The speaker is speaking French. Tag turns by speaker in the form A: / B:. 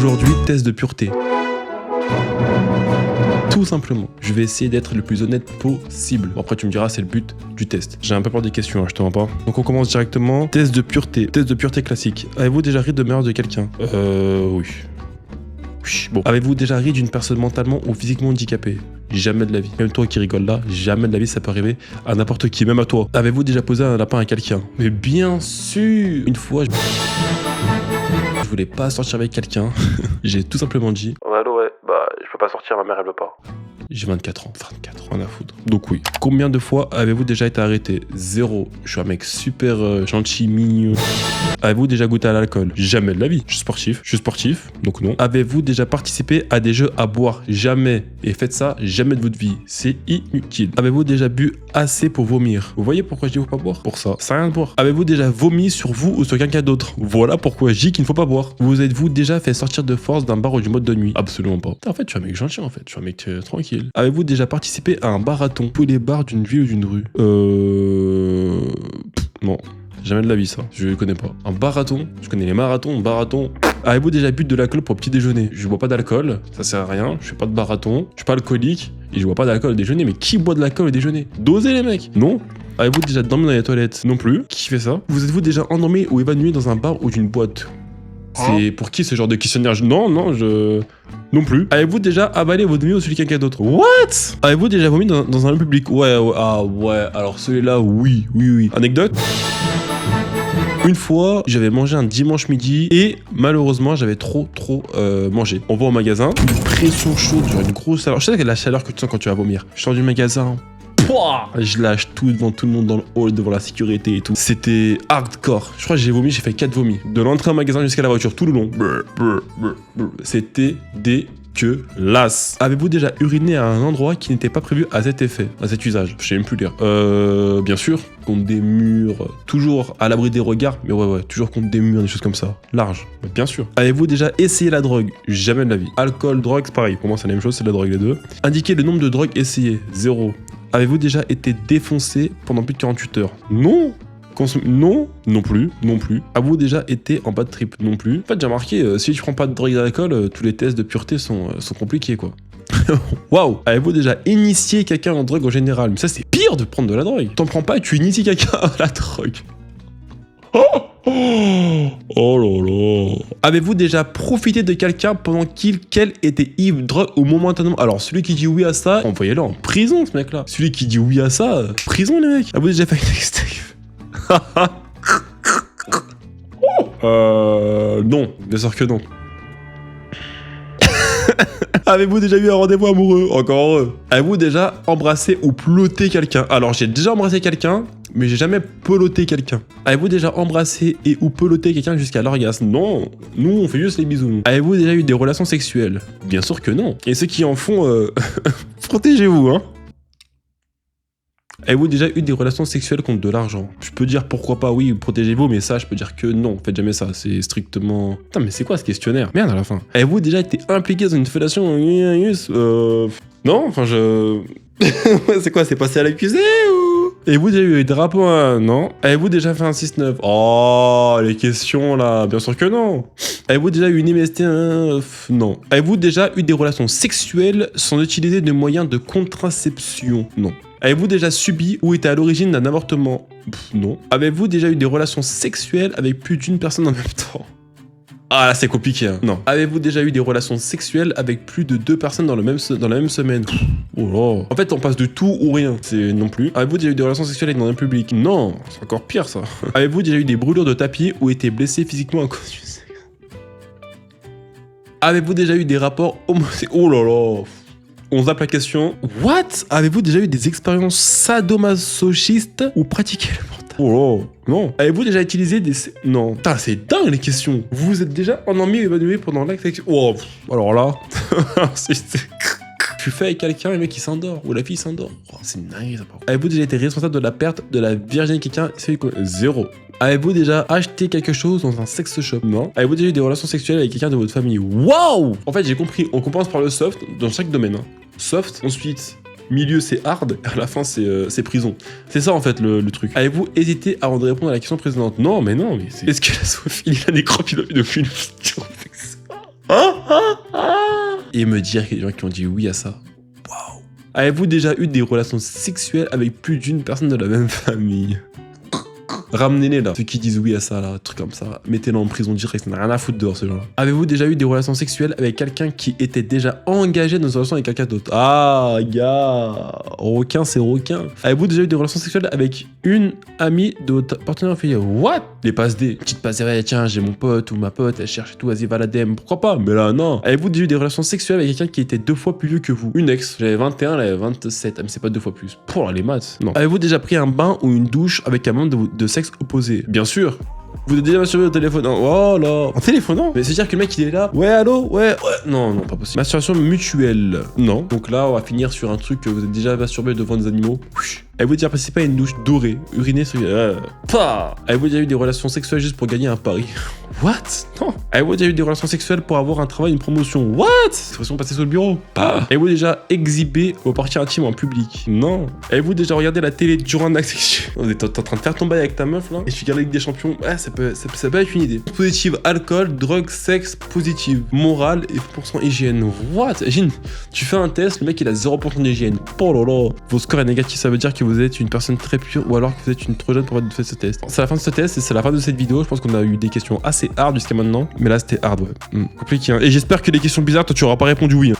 A: Aujourd'hui, test de pureté. Tout simplement, je vais essayer d'être le plus honnête possible. Bon, après, tu me diras, c'est le but du test. J'ai un peu peur des questions, hein, je te mens pas. Donc, on commence directement. Test de pureté. Test de pureté classique. Avez-vous déjà ri de meurtre de quelqu'un? Oui. Bon. Avez-vous déjà ri d'une personne mentalement ou physiquement handicapée? Jamais de la vie. Même toi qui rigoles là, jamais de la vie, ça peut arriver à n'importe qui, même à toi. Avez-vous déjà posé un lapin à quelqu'un? Mais bien sûr. Une fois, je voulais pas sortir avec quelqu'un. J'ai tout simplement dit:
B: ouais, allô, ouais, bah, je peux pas sortir, ma mère, elle veut pas.
A: J'ai 24 ans. 24, rien à foutre. Donc oui. Combien de fois avez-vous déjà été arrêté? 0. Je suis un mec super gentil, mignon. Avez-vous déjà goûté à l'alcool? Jamais de la vie. Je suis sportif, donc non. Avez-vous déjà participé à des jeux à boire? Jamais. Et faites ça jamais de votre vie. C'est inutile. Avez-vous déjà bu assez pour vomir? Vous voyez pourquoi je dis faut pas boire? Pour ça. Ça rien de boire. Avez-vous déjà vomi sur vous ou sur quelqu'un d'autre? Voilà pourquoi je dis qu'il ne faut pas boire. Vous êtes-vous déjà fait sortir de force d'un bar ou du mode de nuit? Absolument pas. En fait, je suis un mec gentil en fait. Je suis un mec tranquille. Avez-vous déjà participé à un marathon? Tous les bars d'une ville ou d'une rue? Non. Jamais de la vie ça, je connais pas. Un marathon? Je connais les marathons. Avez-vous déjà bu de l'alcool pour petit déjeuner? Je bois pas d'alcool, ça sert à rien, je fais pas de marathon, je suis pas alcoolique et je bois pas d'alcool au déjeuner. Mais qui boit de l'alcool au déjeuner? Dosez les mecs! Non. Avez-vous déjà dormi dans les toilettes? Non plus. Qui fait ça? Vous êtes-vous déjà endormi ou évanoui dans un bar ou d'une boîte? C'est pour qui ce genre de questionnaire? Non plus. Avez-vous déjà avalé votre nuit au celui de quelqu'un d'autre? What? Avez-vous déjà vomi dans un lieu public? Ouais, alors celui-là, oui. Anecdote? Une fois, j'avais mangé un dimanche midi et malheureusement, j'avais trop mangé. On va au magasin, une pression chaude, genre une grosse chaleur. Je sais que la chaleur que tu sens quand tu vas vomir. Je sors du magasin, je lâche tout devant tout le monde dans le hall, devant la sécurité et tout. C'était hardcore. Je crois que j'ai fait 4 vomis. De l'entrée au magasin jusqu'à la voiture, tout le long. C'était dégueulasse. Avez-vous déjà uriné à un endroit qui n'était pas prévu à cet effet, à cet usage? Je sais même plus lire. Bien sûr, contre des murs, toujours à l'abri des regards, mais ouais, toujours contre des murs, des choses comme ça. Large, bien sûr. Avez-vous déjà essayé la drogue? Jamais de la vie. Alcool, drogue, c'est pareil. Pour moi, c'est la même chose, c'est de la drogue les deux. Indiquez le nombre de drogues essayées. 0. Avez-vous déjà été défoncé pendant plus de 48 heures? Non. Non plus. Avez-vous déjà été en bad trip? Non plus. En fait, j'ai remarqué, si tu prends pas de drogue et d'alcool, tous les tests de pureté sont compliqués, quoi. Waouh. Avez-vous déjà initié quelqu'un en drogue en général? Mais ça, c'est pire de prendre de la drogue. T'en prends pas et tu inities quelqu'un à la drogue. Oh là là. Avez-vous déjà profité de quelqu'un pendant qu'elle était ivre, drogue ou momentanément? Alors, celui qui dit oui à ça, envoyez-le en prison, ce mec-là. Celui qui dit oui à ça, prison, les mecs. Avez-vous déjà fait une sextape? Non, bien sûr que non. Avez-vous déjà eu un rendez-vous amoureux? Encore heureux. Avez-vous déjà embrassé ou peloté quelqu'un? Alors, j'ai déjà embrassé quelqu'un, mais j'ai jamais peloté quelqu'un. Avez-vous déjà embrassé et ou peloté quelqu'un jusqu'à l'orgasme? Non, nous on fait juste les bisous. Avez-vous déjà eu des relations sexuelles? Bien sûr que non. Et ceux qui en font, protégez-vous, hein. Avez-vous déjà eu des relations sexuelles contre de l'argent? Je peux dire pourquoi pas, oui, protégez-vous, mais ça, je peux dire que non, faites jamais ça, c'est strictement... Putain, mais c'est quoi ce questionnaire? Merde, à la fin. Avez-vous déjà été impliqué dans une fellation? Non, enfin, c'est quoi, c'est passé à l'accusé ou... Avez-vous déjà eu des rapports? Non. Avez-vous déjà fait un 6-9? Oh, les questions, là, bien sûr que non. Avez-vous déjà eu une MST? Non. Avez-vous déjà eu des relations sexuelles sans utiliser de moyens de contraception? Non. Avez-vous déjà subi ou été à l'origine d'un avortement? Non. Avez-vous déjà eu des relations sexuelles avec plus d'une personne en même temps? Ah là c'est compliqué, hein. Non. Avez-vous déjà eu des relations sexuelles avec plus de 2 personnes dans la même semaine? Oh là. En fait on passe de tout ou rien. C'est non plus. Avez-vous déjà eu des relations sexuelles avec dans un public? Non. C'est encore pire ça. Avez-vous déjà eu des brûlures de tapis ou été blessé physiquement à cause du sexe? Avez-vous déjà eu des rapports homosexuels? Oh là là. On zappe la question. What? Avez-vous déjà eu des expériences sadomasochistes ou pratiqué le mental? Oh là, non. Avez-vous déjà utilisé des... Non. Putain, c'est dingue les questions. Vous vous êtes déjà endormi ou évanoui pendant l'acte sexuel? Oh, alors là... Tu fais avec quelqu'un, le mec il s'endort, ou la fille s'endort. Oh, c'est nice ça. Avez-vous déjà été responsable de la perte de la virginité de quelqu'un? 0. Avez-vous déjà acheté quelque chose dans un sex shop? Non. Avez-vous déjà eu des relations sexuelles avec quelqu'un de votre famille? Waouh! En fait, j'ai compris, on commence par le soft dans chaque domaine. Hein. Soft, ensuite, milieu c'est hard, à la fin c'est prison. C'est ça en fait le truc. Avez-vous hésité avant de répondre à la question précédente? Non, mais c'est... Est-ce que la zoophilie, la nécrophilie depuis une vidéo? Hein? Et me dire qu'il y a des gens qui ont dit oui à ça. Waouh. Avez-vous déjà eu des relations sexuelles avec plus d'une personne de la même famille? Ramenez-les là, ceux qui disent oui à ça là, truc comme ça. Mettez-les en prison direct, ça n'a rien à foutre dehors ce genre-là. Avez-vous déjà eu des relations sexuelles avec quelqu'un qui était déjà engagé dans une relation avec quelqu'un d'autre? Ah, gars, requin c'est requin. Avez-vous déjà eu des relations sexuelles avec une amie de votre partenaire familial? What? Les passes D. Petite passe D, ouais, tiens, j'ai mon pote ou ma pote, elle cherche et tout, vas-y, va la DM, pourquoi pas? Mais là, non. Avez-vous déjà eu des relations sexuelles avec quelqu'un qui était 2 fois plus vieux que vous? Une ex, j'avais 21, elle avait 27, mais c'est pas 2 fois plus. Pour les maths. Non. Avez-vous déjà pris un bain ou une douche avec un membre de sexe opposé? Bien sûr. Vous êtes déjà masturbé au téléphone? Oh là. En téléphonant? Mais c'est-à-dire que le mec il est là. Ouais, allô? Ouais. Non, non, pas possible. Masturbation mutuelle. Non. Donc là, on va finir sur un truc que vous êtes déjà masturbé devant des animaux. Avez-vous déjà participé à une douche dorée? Uriner sur... Avez-vous déjà eu des relations sexuelles juste pour gagner un pari? What? Non. Avez-vous déjà eu des relations sexuelles pour avoir un travail, une promotion? What? Expression passer sur le bureau? Pas. Avez-vous déjà exhibé vos parties intimes en public? Non. Avez-vous déjà regardé la télé durant un acte sexuel? T'es en train de faire ton bail avec ta meuf là et tu regardes la Ligue des Champions? Ouais, ça peut être une idée. Positive, alcool, drogue, sexe, positive. Morale et % hygiène. What? Imagine, tu fais un test, le mec il a 0% d'hygiène. Oh là là. Vos scores est négatif, ça veut dire que vous êtes une personne très pure ou alors que vous êtes une trop jeune pour faire ce test. C'est la fin de ce test et c'est la fin de cette vidéo. Je pense qu'on a eu des questions assez hard jusqu'à maintenant. Mais là c'était hard, ouais. Compliqué, hein. Et j'espère que les questions bizarres, toi tu auras pas répondu oui. Hein.